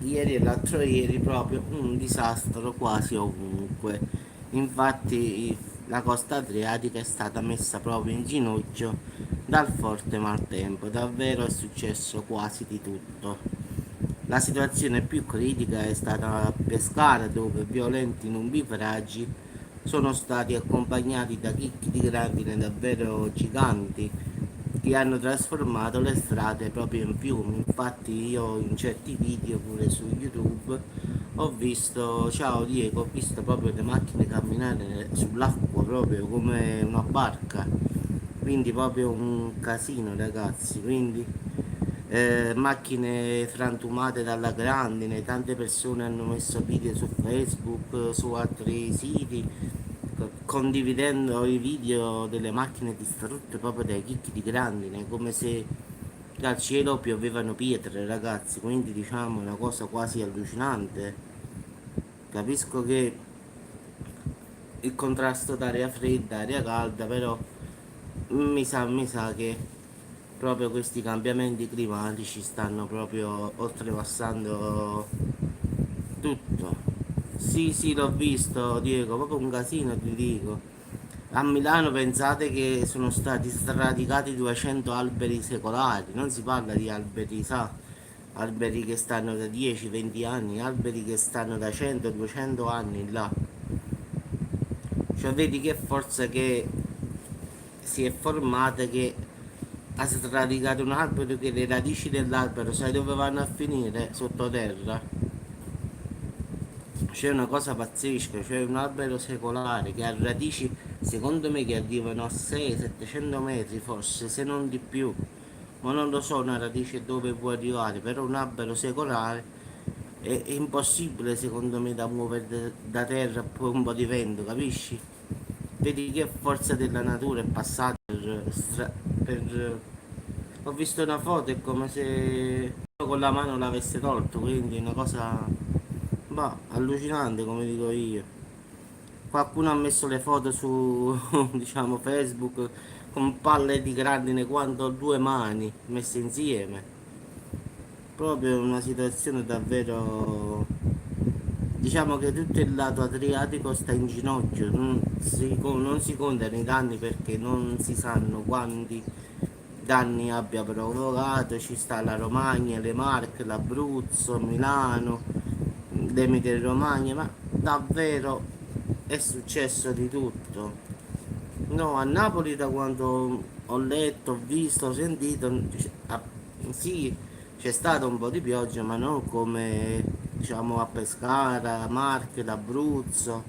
Ieri e l'altro ieri proprio un disastro quasi ovunque. Infatti la costa adriatica è stata messa proprio in ginocchio dal forte maltempo, davvero è successo quasi di tutto. La situazione più critica è stata a Pescara, dove violenti nubifragi sono stati accompagnati da chicchi di grandine davvero giganti che hanno trasformato le strade proprio in fiumi. Infatti io in certi video pure su YouTube ho visto, ciao Diego, ho visto proprio le macchine camminare sull'acqua proprio come una barca, quindi proprio un casino ragazzi, quindi macchine frantumate dalla grandine, tante persone hanno messo video su Facebook, su altri siti, condividendo i video delle macchine distrutte proprio dai chicchi di grandine, come se dal cielo piovevano pietre, ragazzi, quindi diciamo una cosa quasi allucinante. Capisco che il contrasto d'aria fredda, aria calda, però mi sa che proprio questi cambiamenti climatici stanno proprio oltrepassando tutto. Sì, sì, l'ho visto, Diego, proprio un casino, ti dico. A Milano pensate che sono stati sradicati 200 alberi secolari, non si parla di alberi, sa, alberi che stanno da 10-20 anni, alberi che stanno da 100-200 anni là. Cioè vedi che forza che si è formata, che ha sradicato un albero, che le radici dell'albero sai dove vanno a finire? Sottoterra. C'è una cosa pazzesca, c'è un albero secolare che ha radici secondo me che arrivano a 600-700 metri forse, se non di più. Ma non lo so una radice dove può arrivare, però un albero secolare è impossibile secondo me da muovere da terra per un po' di vento, capisci? Vedi che forza della natura è passata Ho visto una foto, è come se con la mano l'avesse tolto, quindi è una cosa, bah, allucinante come dico io. Qualcuno ha messo le foto su, diciamo, Facebook con palle di grandine quanto due mani messe insieme. Proprio una situazione davvero. Diciamo che tutto il lato adriatico sta in ginocchio, non si contano i danni perché non si sanno quanti danni abbia provocato. Ci sta la Romagna, le Marche, l'Abruzzo, Milano, l'Emilia Romagna, ma davvero è successo di tutto. No, a Napoli da quando ho letto, ho visto, ho sentito, sì, c'è stato un po' di pioggia, ma non come diciamo a Pescara, Marche, l'Abruzzo.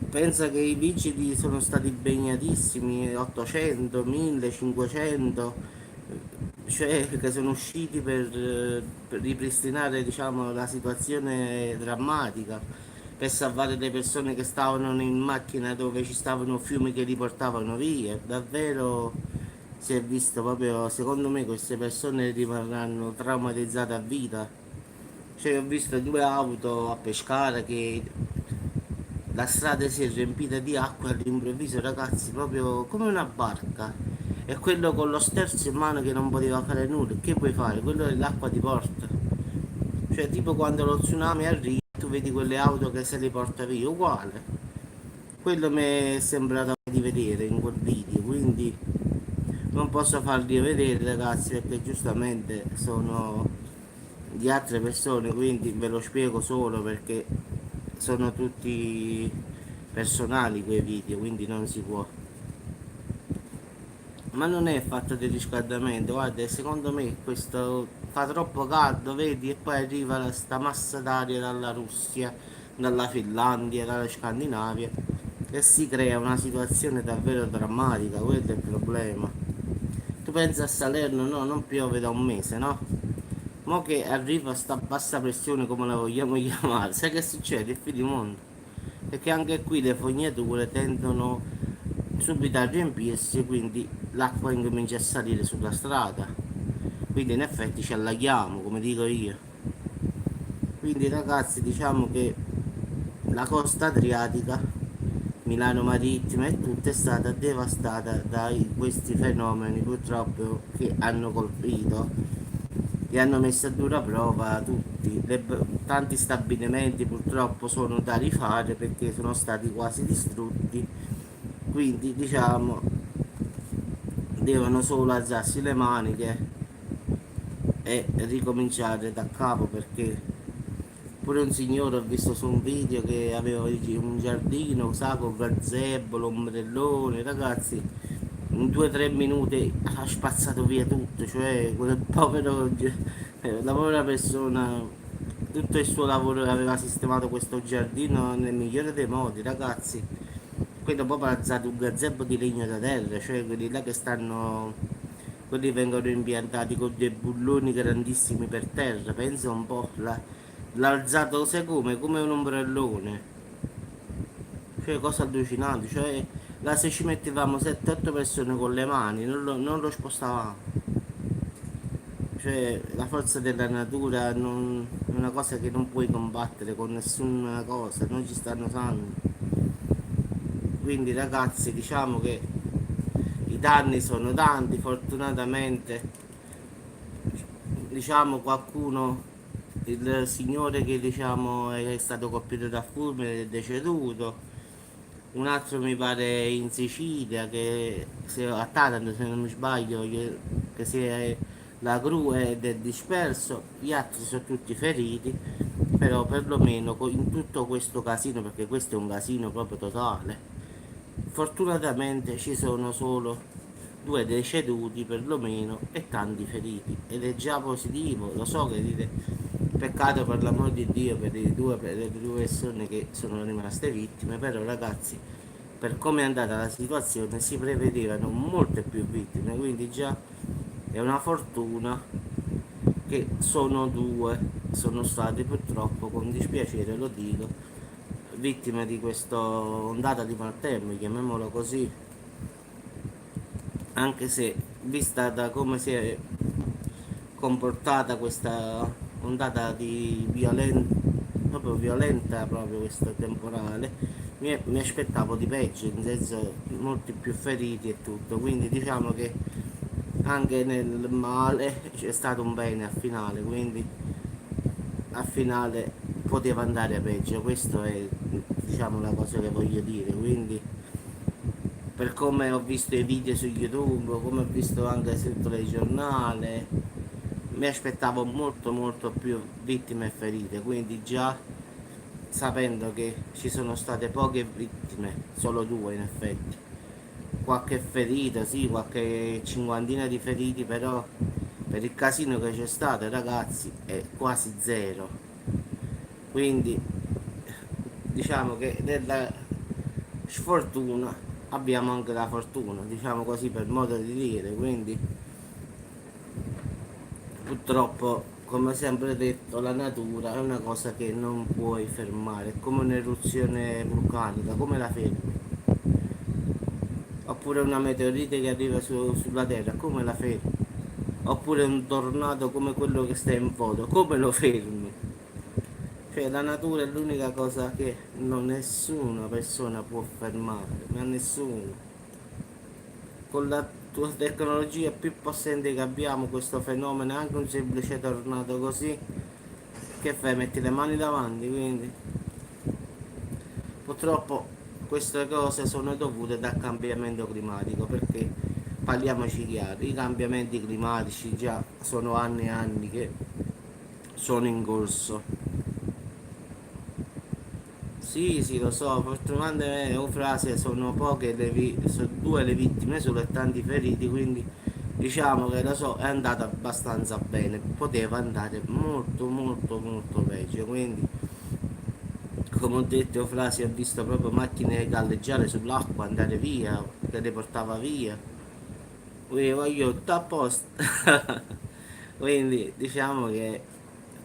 Pensa che i vigili sono stati impegnatissimi, 800, 1500, cioè che sono usciti per ripristinare, diciamo, la situazione drammatica, per salvare le persone che stavano in macchina dove ci stavano fiumi che li portavano via. Davvero si è visto proprio, secondo me queste persone rimarranno traumatizzate a vita. Cioè ho visto due auto a Pescara che la strada si è riempita di acqua all'improvviso, ragazzi, proprio come una barca. E quello con lo sterzo in mano che non poteva fare nulla. Che puoi fare? Quello dell'acqua ti porta. Cioè, tipo quando lo tsunami arriva, tu vedi quelle auto che se li porta via, uguale. Quello mi è sembrato di vedere in quel video, quindi non posso farli vedere, ragazzi, perché giustamente sono di altre persone, quindi ve lo spiego solo perché sono tutti personali quei video, quindi non si può. Ma non è fatto di riscaldamento, guarda, secondo me questo fa troppo caldo, vedi, e poi arriva sta massa d'aria dalla Russia, dalla Finlandia, dalla Scandinavia e si crea una situazione davvero drammatica, quello è il problema. Tu pensi a Salerno, no, non piove da un mese, no? Mo che arriva sta bassa pressione, come la vogliamo chiamare, sai che succede? Il fine di mondo. Perché anche qui le fognature tendono subito a riempirsi, quindi l'acqua incomincia a salire sulla strada. Quindi in effetti ci allaghiamo, come dico io. Quindi ragazzi, diciamo che la costa adriatica Milano Marittima e tutto è stata devastata da questi fenomeni purtroppo che hanno colpito e hanno messo a dura prova tutti. Tanti stabilimenti purtroppo sono da rifare perché sono stati quasi distrutti, quindi diciamo devono solo alzarsi le maniche e ricominciare da capo perché pure un signore ho visto su un video che aveva un giardino, sa, con gazebo, l'ombrellone, ragazzi, in 2 o 3 minuti ha spazzato via tutto, cioè quel povero, la povera persona, tutto il suo lavoro aveva sistemato questo giardino nel migliore dei modi, ragazzi. Poi dopo ha alzato un gazebo di legno da terra, cioè quelli là che stanno, quelli vengono impiantati con dei bulloni grandissimi per terra, pensa un po', l'ha alzato sai come un ombrellone, cioè cosa allucinante, cioè là se ci mettevamo 7-8 persone con le mani non lo spostavamo, cioè la forza della natura è una cosa che non puoi combattere con nessuna cosa, non ci stanno santi. Quindi ragazzi diciamo che i danni sono tanti, fortunatamente diciamo qualcuno, il signore che diciamo è stato colpito da fulmine è deceduto, un altro mi pare in Sicilia che a Taranto se non mi sbaglio che si è, la gru ed è disperso, gli altri sono tutti feriti, però perlomeno in tutto questo casino, perché questo è un casino proprio totale, fortunatamente ci sono solo 2 deceduti perlomeno e tanti feriti ed è già positivo, lo so che dite peccato per l'amor di Dio per le due persone che sono rimaste vittime, però ragazzi per come è andata la situazione si prevedevano molte più vittime, quindi già è una fortuna che sono 2, sono stati purtroppo, con dispiacere lo dico, vittime di questa ondata di maltempo, chiamiamolo così, anche se vista da come si è comportata questa ondata di proprio violenta, proprio questo temporale, mi aspettavo di peggio, nel senso molti più feriti e tutto, quindi diciamo che anche nel male c'è stato un bene al finale, quindi al finale poteva andare peggio, questo è diciamo la cosa che voglio dire, quindi per come ho visto i video su YouTube, come ho visto anche sul telegiornale, mi aspettavo molto più vittime e ferite, quindi già sapendo che ci sono state poche vittime, solo 2 in effetti, qualche ferito, sì, qualche cinquantina di feriti, però per il casino che c'è stato ragazzi è quasi zero, quindi diciamo che nella sfortuna abbiamo anche la fortuna, diciamo così per modo di dire, quindi purtroppo come sempre detto la natura è una cosa che non puoi fermare, è come un'eruzione vulcanica, come la fermi? Oppure una meteorite che arriva sulla terra, come la fermi? Oppure un tornado come quello che sta in foto, come lo fermi? Cioè la natura è l'unica cosa che nessuna persona può fermare, ma nessuno. Con la tua tecnologia più possente che abbiamo questo fenomeno, anche un semplice tornado così, che fai? Metti le mani davanti, quindi purtroppo queste cose sono dovute dal cambiamento climatico, perché parliamoci chiaro, i cambiamenti climatici già sono anni e anni che sono in corso. Sì, sì, lo so, fortunatamente frase sono poche sono 2 le vittime solo e tanti feriti, quindi diciamo che lo so, è andata abbastanza bene, poteva andare molto peggio, quindi come ho detto frasi ho visto proprio macchine galleggiare sull'acqua, andare via, che le portava via, quindi voglio tutto a posto, quindi diciamo che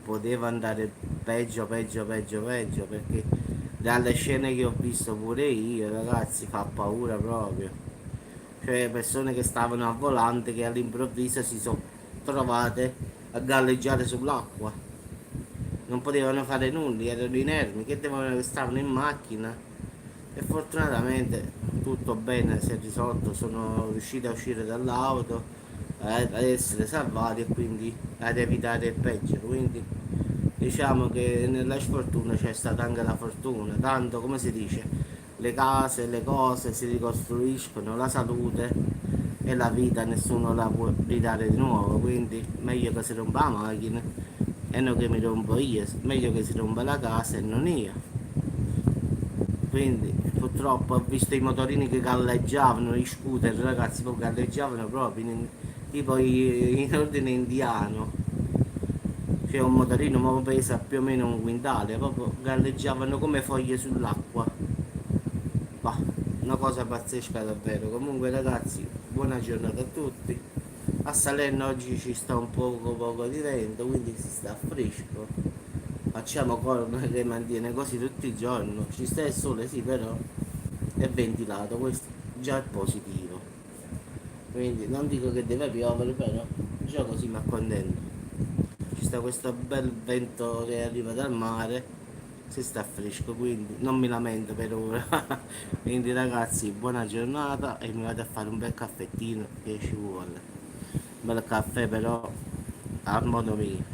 poteva andare peggio perché dalle scene che ho visto pure io ragazzi fa paura proprio, cioè persone che stavano a volante che all'improvviso si sono trovate a galleggiare sull'acqua, non potevano fare nulla, erano inermi, che stavano in macchina e fortunatamente tutto bene, si è risolto, sono riuscito a uscire dall'auto, ad essere salvati e quindi ad evitare il peggio. Quindi diciamo che nella sfortuna c'è stata anche la fortuna, tanto come si dice, le case, le cose si ricostruiscono, la salute e la vita nessuno la può ridare di nuovo, quindi meglio che si rompa la macchina e non che mi rompo io, meglio che si rompa la casa e non io. Quindi purtroppo ho visto i motorini che galleggiavano, gli scooter, ragazzi, poi galleggiavano proprio tipo in ordine indiano. C'è un motorino ma pesa più o meno un quintale, proprio galleggiavano come foglie sull'acqua. Bah, una cosa pazzesca davvero. Comunque ragazzi, buona giornata a tutti. A Salerno oggi ci sta un poco di vento, quindi si sta fresco. Facciamo corno che mantiene così tutti i giorni. Ci sta il sole sì, però è ventilato, questo già è positivo. Quindi non dico che deve piovere, però già così mi accontento. Ci sta questo bel vento che arriva dal mare, si sta fresco, quindi non mi lamento per ora. Quindi ragazzi, buona giornata e mi vado a fare un bel caffettino che ci vuole. Un bel caffè però al modo mio.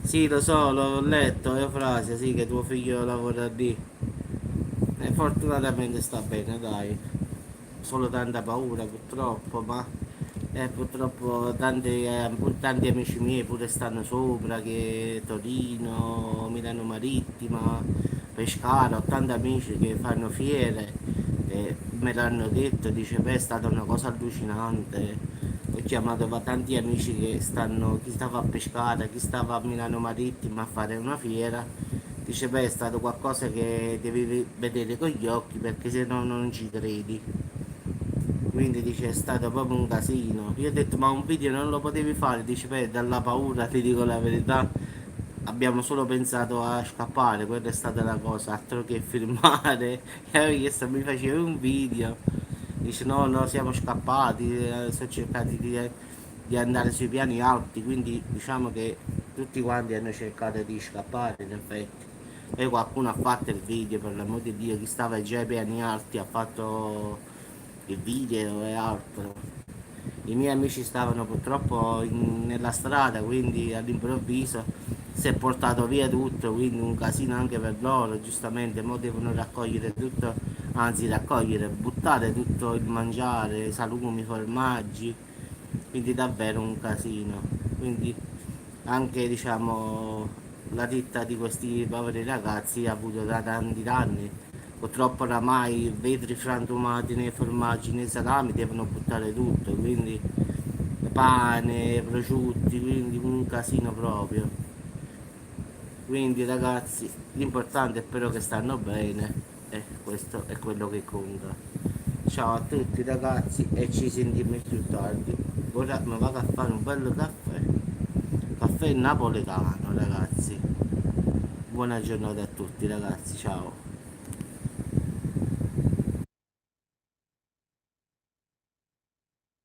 Sì, lo so, l'ho letto, Eufrasia, sì, che tuo figlio lavora lì. E fortunatamente sta bene, dai. Solo tanta paura purtroppo, ma purtroppo tanti amici miei pure stanno sopra, che Torino, Milano Marittima, Pescara, ho tanti amici che fanno fiere e me l'hanno detto, dice beh è stata una cosa allucinante. Ho chiamato tanti amici che stanno, chi stava a Pescara, chi stava a Milano Marittima a fare una fiera, dice beh è stato qualcosa che devi vedere con gli occhi perché se no non ci credi. Quindi dice è stato proprio un casino. Io ho detto ma un video non lo potevi fare, dice beh dalla paura ti dico la verità, abbiamo solo pensato a scappare, quella è stata la cosa, altro che filmare. E avevo chiesto mi facevi un video, dice no no siamo scappati, sono cercati di andare sui piani alti, quindi diciamo che tutti quanti hanno cercato di scappare in effetti. Poi qualcuno ha fatto il video, per l'amor di Dio, chi stava già ai piani alti ha fatto il video e altro. I miei amici stavano purtroppo nella strada, quindi all'improvviso si è portato via tutto, quindi un casino anche per loro, giustamente, mo devono raccogliere tutto, anzi raccogliere, buttare tutto il mangiare, salumi, formaggi, quindi davvero un casino. Quindi anche diciamo la ditta di questi poveri ragazzi ha avuto da tanti danni. Purtroppo oramai i vetri frantumati nei formaggi, nei salami devono buttare tutto, quindi pane, prosciutti, quindi un casino proprio. Quindi ragazzi, l'importante è però che stanno bene e questo è quello che conta. Ciao a tutti ragazzi e ci sentiamo più tardi. Ora mi vado a fare un bello caffè. Caffè napoletano ragazzi. Buona giornata a tutti ragazzi, ciao.